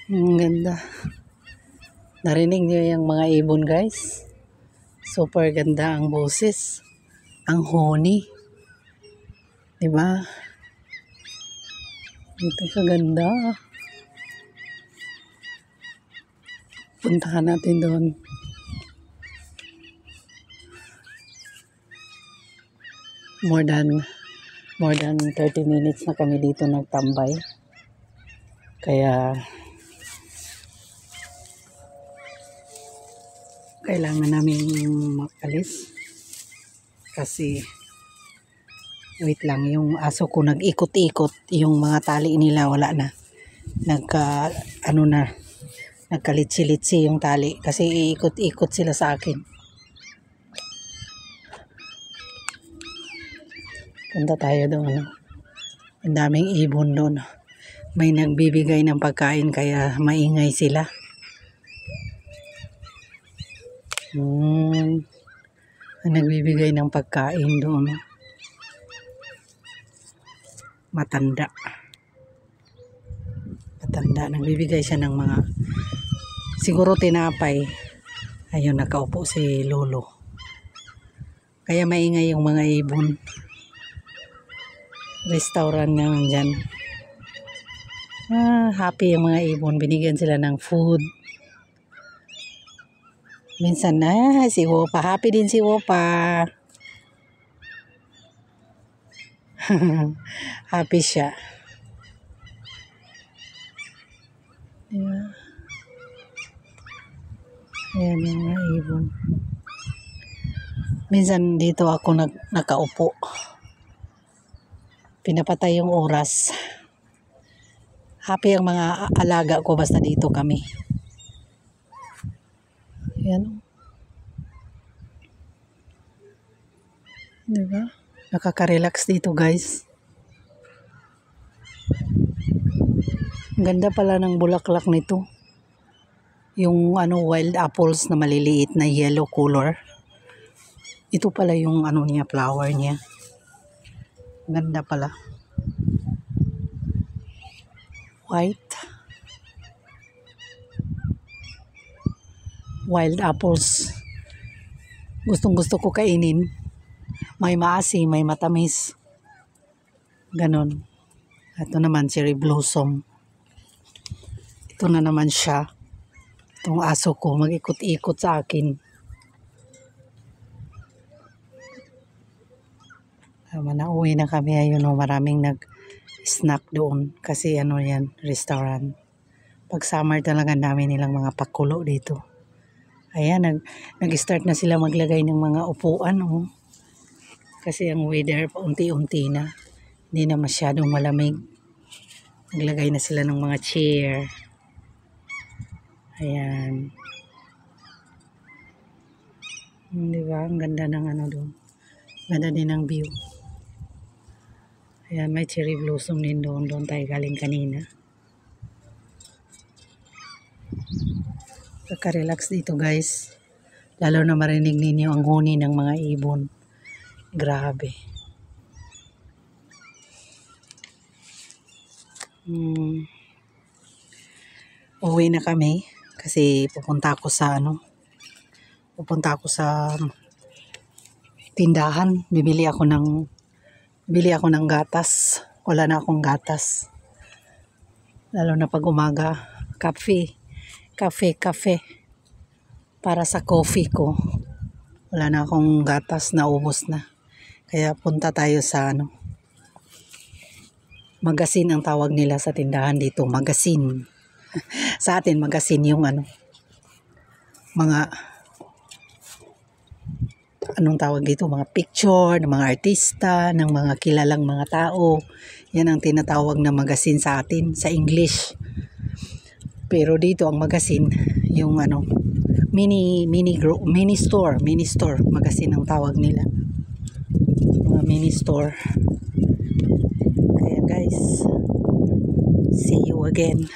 Ang ganda. Narinig niyo yung mga ibon, guys? Super ganda ang boses. Ang honey. Diba? Ito kaganda. Puntahan natin doon. More than 30 minutes na kami dito nagtambay. Kaya kailangan namin makalis kasi wait lang, yung aso ko nag-ikot-ikot, yung mga tali nila wala na, nagkalitsi-litsi yung tali kasi iikot-ikot sila sa akin. Punta tayo doon. Ang daming ibon doon, may nagbibigay ng pagkain kaya maingay sila. Ang nagbibigay ng pagkain doon, matanda, nagbibigay siya ng mga siguro tinapay. Ayun, nakaupo si lolo kaya maingay yung mga ibon. Restaurant nga nandyan. Happy yung mga ibon, binigyan sila ng food. Minsan na si Wopa, happy din si Wopa. Happy siya. Diba? Ayan yung mga ibon. Minsan dito ako nakaupo. Pinapatay yung oras. Happy ang mga alaga ko basta dito kami. Ayan. Diba? Nakaka-relax dito, guys. Ganda pala ng bulaklak nito. Yung wild apples na maliliit na yellow color. Ito pala yung niya, flower niya. Ganda pala. White. Wild apples. Gustong-gusto ko kainin. May maasim, may matamis. Ganon. Ito naman, cherry blossom. Ito na naman siya. Itong aso ko, mag-ikot-ikot sa akin. Nauwi na kami. Ayun, maraming nag-snack doon. Kasi yan, restaurant. Pag summer talaga dami nilang mga pakulo dito. Ayan, nag-start na sila maglagay ng mga upuan. Kasi ang weather paunti-unti na. Hindi na masyadong malamig. Naglagay na sila ng mga chair. Ayan. Diba? Ang ganda ng doon. Ganda din ng view. Ayan, may cherry blossom din doon. Doon tayo galing kanina. Kaka-relax dito, guys. Lalo na marinig ninyo ang huni ng mga ibon. Grabe. Uwi na kami kasi pupunta ako sa tindahan. Bibili ako ng gatas. Wala na akong gatas. Lalo na pag umaga, cafe. Para sa coffee ko. Wala na akong gatas, naubos na. Kaya punta tayo sa magasin ang tawag nila sa tindahan dito, magasin. Sa atin magasin yung mga tawag dito, mga picture ng mga artista, ng mga kilalang mga tao. Yan ang tinatawag na magasin sa atin, sa English. Pero dito ang magasin, yung mini store, magasin ang tawag nila. Mga mini store. Kaya guys, see you again.